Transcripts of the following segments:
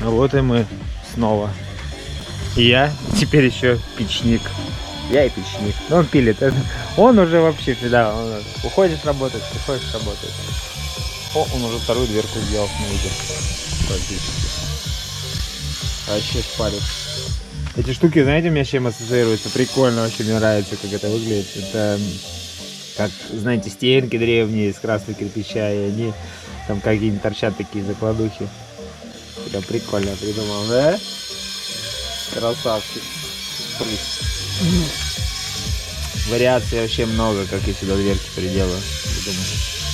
А вот и мы снова. И я теперь еще печник. Я и печник. Но он пилит. Он уже вообще всегда. Он уходит работать, приходит работать. О, он уже вторую дверку сделал, смотрите. Практически. Вообще шпарит. Эти штуки, знаете, у меня с чем ассоциируются? Прикольно, вообще мне нравится, как это выглядит. Это как, знаете, стенки древние из красного кирпича, и они там какие-нибудь торчат такие закладухи. Это прикольно придумал, да? Красавчик. Вариаций вообще много, как я сюда дверки приделаю. Буду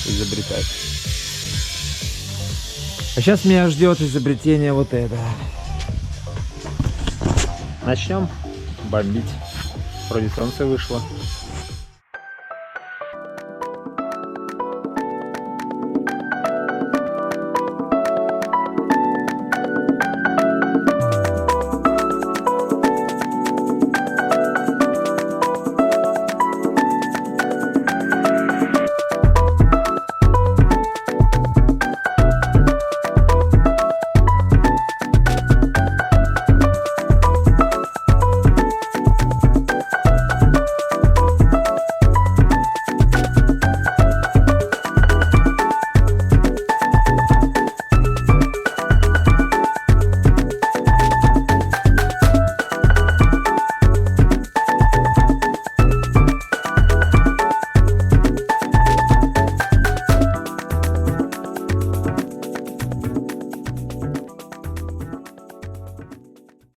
изобретать. А сейчас меня ждет изобретение вот это. Начнем бомбить. Вроде солнце вышло.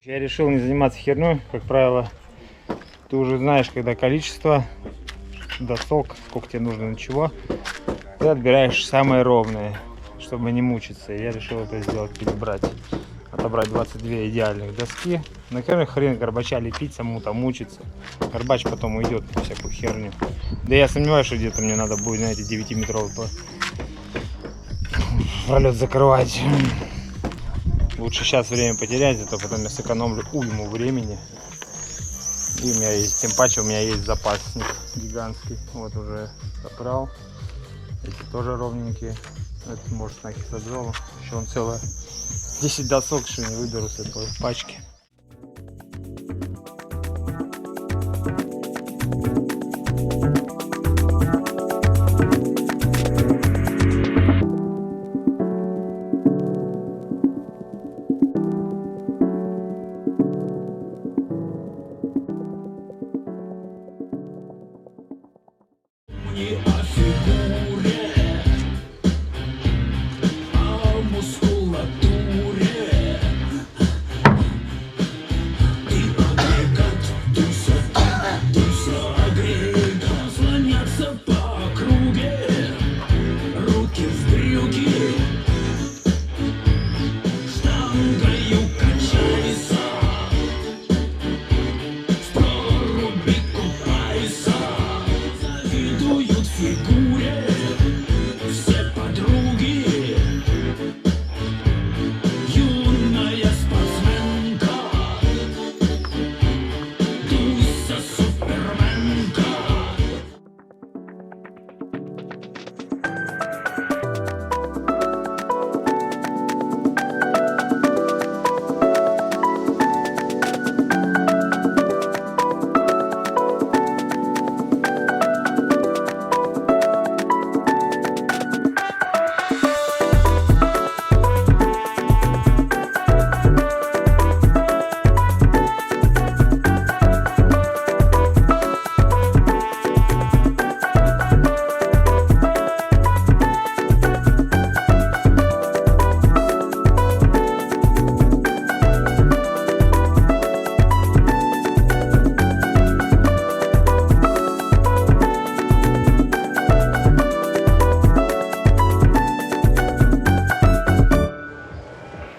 Я решил не заниматься херней, как правило, ты уже знаешь, когда количество досок, сколько тебе нужно на чего, ты отбираешь самое ровное, чтобы не мучиться. И я решил это сделать, перебрать, отобрать 22 идеальных доски. На какой хрен горбача лепить, самому там мучиться. Горбач потом уйдет на всякую херню. Да я сомневаюсь, что где-то мне надо будет, знаете, 9-метровый пролет закрывать. Лучше сейчас время потерять, а то потом я сэкономлю уйму времени. И у меня есть, тем паче у меня есть запасник гигантский. Вот уже собрал. Эти тоже ровненькие. Это может на кислодролу. Еще он целое 10 досок, что не выберу с этой пачки.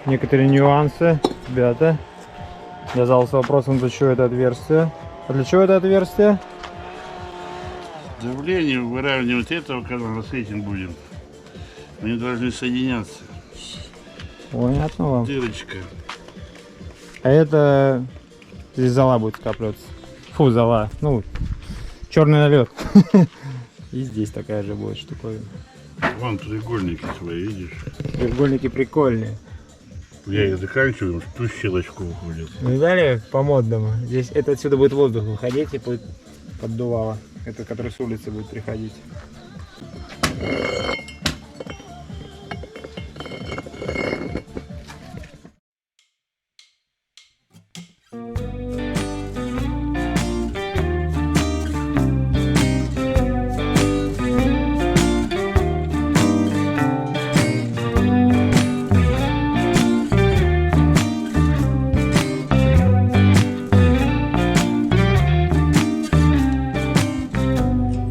Некоторые нюансы, ребята. Я задался вопросом, для чего это отверстие. А для чего это отверстие? Давление выравнивать этого канала с этим будем. Они должны соединяться. Понятно вам. Дырочка. А это здесь зола будет скапливаться. Фу, зола. Ну, черный налет. И здесь такая же будет штуковина. Вон треугольники свои, видишь? Треугольники прикольные. Я ее заканчиваю, ту щелочку уходит. Ну далее по-модному. Здесь это отсюда будет воздух выходить и будет поддувало. Это который с улицы будет приходить.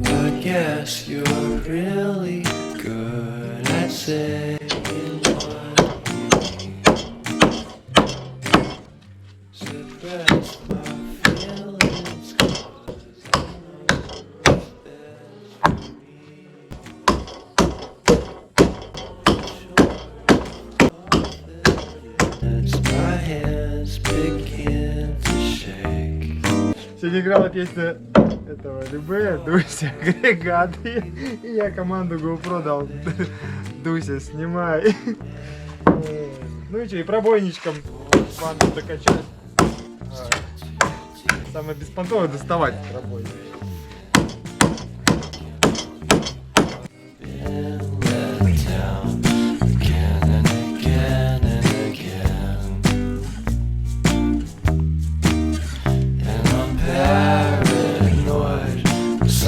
I guess you're really good at saying what you mean. Suppress my feelings 'cause I know it's best for me. As my hands begin to shake. Сегодня играла песня этого Любе, Дуся, агрегаты. И я команду GoPro дал. Дуся, снимай. Ну и что, и пробойничком банду докачать. Самое беспонтовое доставать пробойник.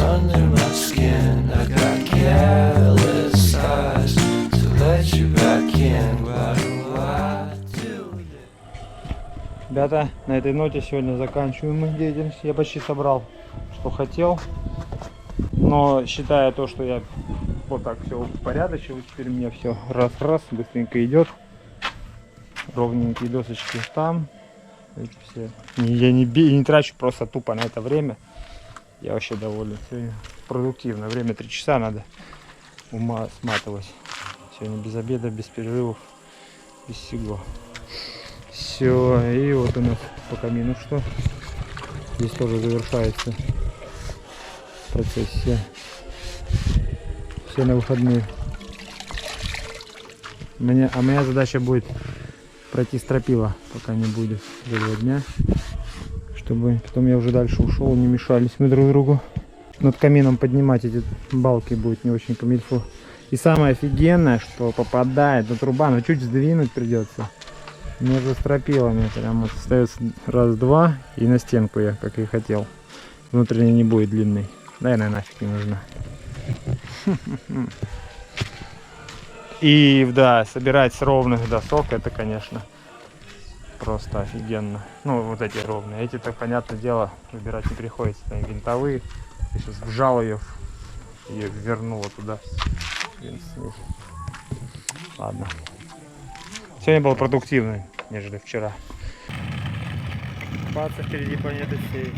Under my skin, I got careless eyes to let you back in. What do I do? Ребята, на этой ноте сегодня заканчиваем мы деятельность. Я почти собрал, что хотел. Но считая то, что я вот так все упорядочил, теперь у меня все раз-раз, быстренько идет. Ровненькие досочки там. Эти все. Я не трачу просто тупо на это время. Я вообще доволен. Сегодня продуктивно. Время 3 часа, надо ума сматывать. Сегодня без обеда, без перерывов, без всего. Все, и вот у нас по камину что. Здесь тоже завершается процесс. Все на выходные. Моя задача будет пройти стропила, пока не будет за 2 дня. Чтобы потом я уже дальше ушел, не мешались мы друг другу. Над камином поднимать эти балки будет не очень камильфо. И самое офигенное, что попадает на труба, но чуть сдвинуть придется. Между стропилами прям вот остается раз-два, и на стенку я, как и хотел. Внутренняя не будет длинной. Да, она нафиг не нужна. И да, собирать с ровных досок, это, конечно, просто офигенно. Ну, вот эти ровные. Эти-то, понятное дело, выбирать не приходится. Они винтовые. Я сейчас вжал ее и вернула туда. Ладно. Сегодня был продуктивный, нежели вчера. Купаться впереди планеты всей.